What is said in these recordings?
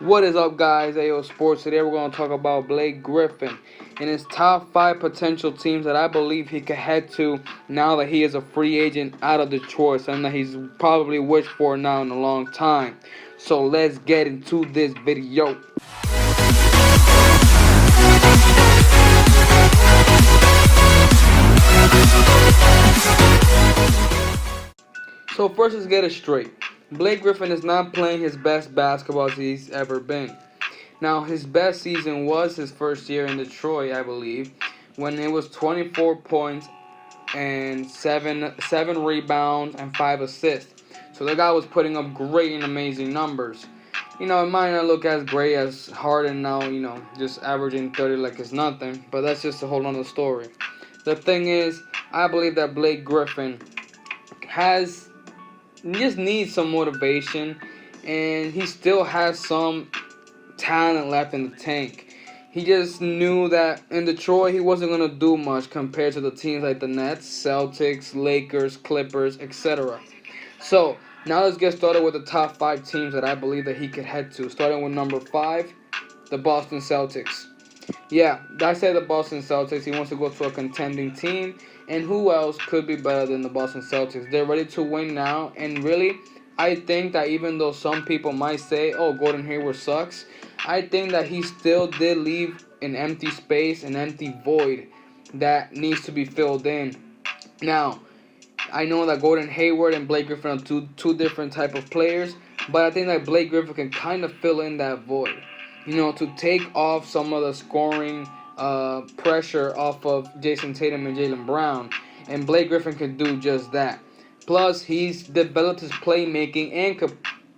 What is up, guys? AO Sports. Today we're going to talk about Blake Griffin and his top 5 potential teams that I believe he could head to now that he is a free agent out of Detroit, something that he's probably wished for now in a long time. So let's get into this video. So first, let's get it straight. Blake Griffin is not playing his best basketball he's ever been. Now, his best season was his first year in Detroit, I believe, when it was 24 points and seven rebounds and 5 assists. So the guy was putting up great and amazing numbers. It might not look as great as Harden now, just averaging 30 like it's nothing, but that's just a whole other story. The thing is, I believe that Blake Griffin just needs some motivation, and he still has some talent left in the tank. He just knew that in Detroit he wasn't going to do much compared to the teams like the Nets, Celtics, Lakers, Clippers, etc. So now let's get started with the top 5 teams that I believe that he could head to. Starting with number 5, the Boston Celtics. Yeah, I said the Boston Celtics. He wants to go to a contending team. And who else could be better than the Boston Celtics? They're ready to win now. And really, I think that even though some people might say, oh, Gordon Hayward sucks, I think that he still did leave an empty space, an empty void that needs to be filled in. Now, I know that Gordon Hayward and Blake Griffin are two different type of players, but I think that Blake Griffin can kind of fill in that void. To take off some of the scoring pressure off of Jason Tatum and Jaylen Brown. And Blake Griffin can do just that. Plus, he's developed his playmaking and could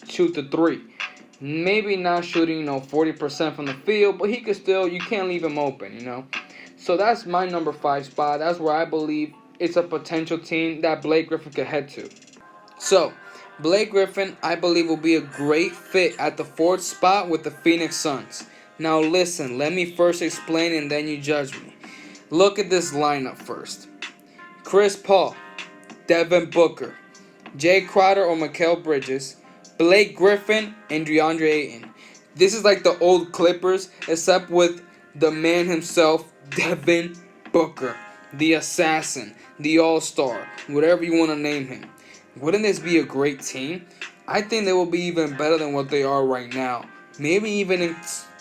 shoot the 3. Maybe not shooting, 40% from the field, but he could still, you can't leave him open, So that's my number 5 spot. That's where I believe it's a potential team that Blake Griffin could head to. So, Blake Griffin, I believe, will be a great fit at the 4th spot with the Phoenix Suns. Now listen, let me first explain and then you judge me. Look at this lineup first. Chris Paul, Devin Booker, Jay Crowder or Mikal Bridges, Blake Griffin, and DeAndre Ayton. This is like the old Clippers, except with the man himself, Devin Booker, the assassin, the all-star, whatever you want to name him. Wouldn't this be a great team? I think they will be even better than what they are right now. Maybe even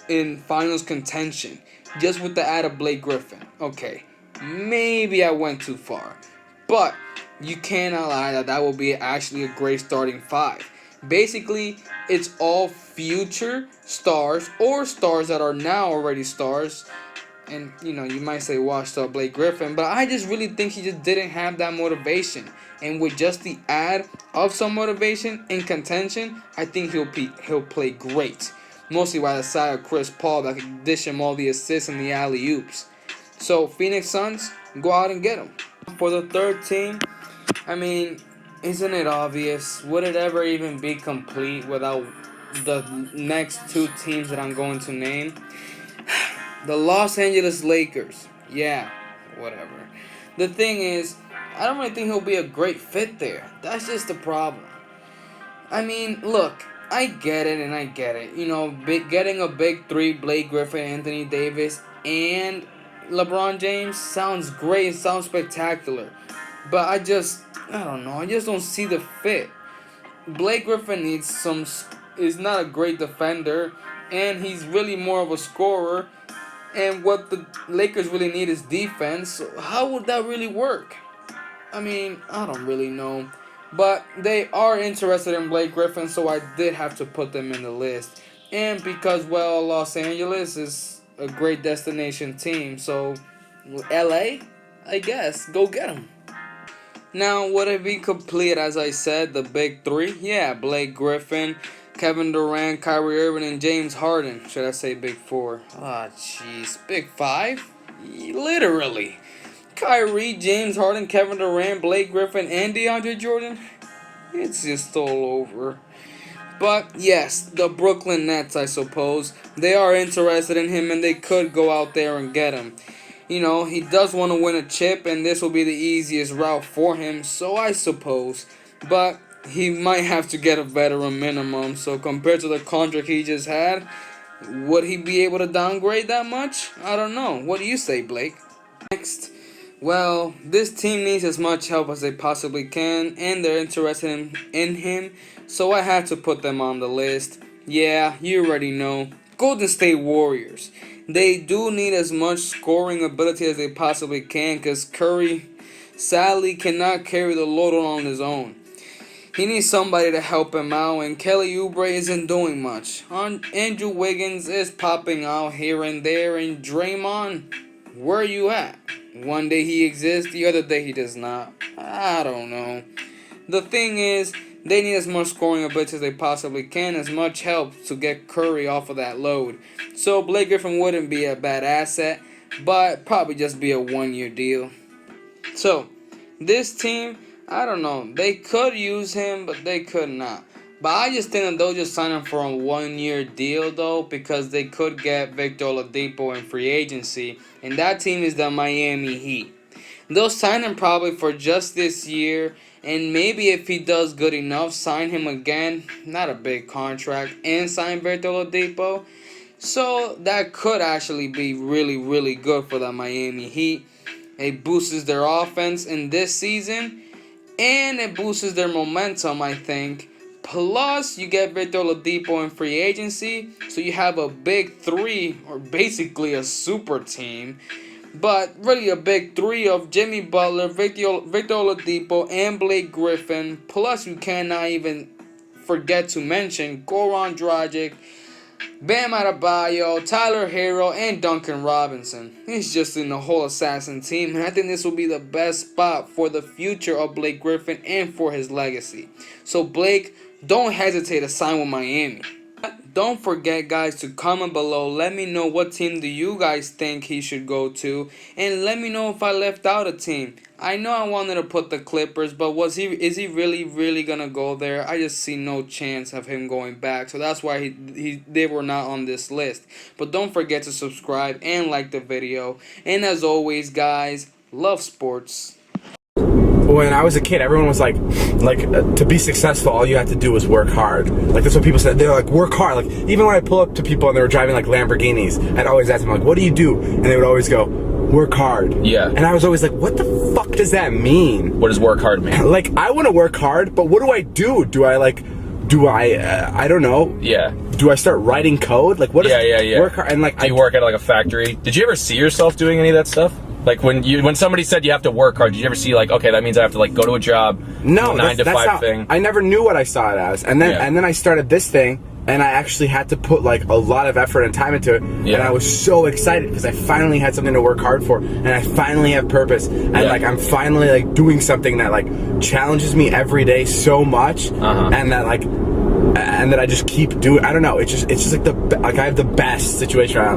in finals contention, just with the add of Blake Griffin. Okay, maybe I went too far, but you cannot lie that will be actually a great starting 5. Basically, it's all future stars or stars that are now already stars. And, you might say washed up Blake Griffin, but I just really think he just didn't have that motivation. And with just the add of some motivation in contention, I think he'll play great. Mostly by the side of Chris Paul that can dish him all the assists and the alley-oops. So, Phoenix Suns, go out and get him. For the 3rd team, isn't it obvious? Would it ever even be complete without the next 2 teams that I'm going to name? The Los Angeles Lakers. Yeah, whatever. The thing is, I don't really think he'll be a great fit there. That's just the problem. Look, I get it and I get it. Getting a big 3, Blake Griffin, Anthony Davis, and LeBron James sounds great. It sounds spectacular. But I don't know. I just don't see the fit. Blake Griffin is not a great defender, and he's really more of a scorer. And what the Lakers really need is defense. So how would that really work? I don't really know. But they are interested in Blake Griffin, so I did have to put them in the list. And because, Los Angeles is a great destination team, so LA, I guess, go get them. Now, would it be complete, as I said, the big 3? Yeah, Blake Griffin, Kevin Durant, Kyrie Irving, and James Harden. Should I say big 4? Jeez. Big 5? Literally. Kyrie, James Harden, Kevin Durant, Blake Griffin, and DeAndre Jordan? It's just all over. But, yes, the Brooklyn Nets, I suppose. They are interested in him, and they could go out there and get him. He does want to win a chip, and this will be the easiest route for him, so I suppose. But he might have to get a veteran minimum. So compared to the contract he just had, would he be able to downgrade that much? I don't know. What do you say, Blake? Next, well, this team needs as much help as they possibly can, and they're interested in him, so I had to put them on the list. Yeah, you already know. Golden State Warriors. They do need as much scoring ability as they possibly can, because Curry sadly cannot carry the load on his own. He needs somebody to help him out, and Kelly Oubre isn't doing much. Andrew Wiggins is popping out here and there, and Draymond, where are you at? One day he exists, the other day he does not. I don't know. The thing is, they need as much scoring ability as they possibly can, as much help to get Curry off of that load. So Blake Griffin wouldn't be a bad asset, but probably just be a one-year deal. So, this team, I don't know. They could use him, but they could not. But I just think that they'll just sign him for a one-year deal, though, because they could get Victor Oladipo in free agency, and that team is the Miami Heat. They'll sign him probably for just this year, and maybe if he does good enough, sign him again. Not a big contract, and sign Victor Oladipo. So that could actually be really, really good for the Miami Heat. It boosts their offense in this season, and it boosts their momentum, I think. Plus, you get Victor Oladipo in free agency, so you have a big three, or basically a super team. But really a big three of Jimmy Butler, Victor Oladipo, and Blake Griffin. Plus, you cannot even forget to mention Goran Dragic, Bam Adebayo, Tyler Hero, and Duncan Robinson. He's just in the whole assassin team, and I think this will be the best spot for the future of Blake Griffin and for his legacy. So Blake, don't hesitate to sign with Miami. Don't forget, guys, to comment below. Let me know what team do you guys think he should go to, and let me know if I left out a team. I know I wanted to put the Clippers, but is he really gonna go there? I just see no chance of him going back, so that's why they were not on this list. But don't forget to subscribe and like the video. And as always, guys, love sports. When I was a kid, everyone was like, to be successful, all you have to do is work hard. Like, that's what people said. They're like, work hard. Like, even when I pull up to people and they were driving like Lamborghinis, I'd always ask them like, what do you do? And they would always go, work hard. Yeah. And I was always like, what the fuck does that mean? What does work hard mean? Like, I want to work hard, but what do I do? I don't know. Yeah. Do I start writing code? Like, what is work hard? And like, do you work at like a factory? Did you ever see yourself doing any of that stuff? Like when somebody said you have to work hard, did you ever see like, okay, that means I have to like go to a job, no, 9 to 5 thing? I never knew what I saw it as, and then I started this thing, and I actually had to put like a lot of effort and time into it, and I was so excited because I finally had something to work hard for, and I finally have purpose, and like I'm finally like doing something that like challenges me every day so much, and that I just keep doing. I don't know. It's just like I have the best situation right now.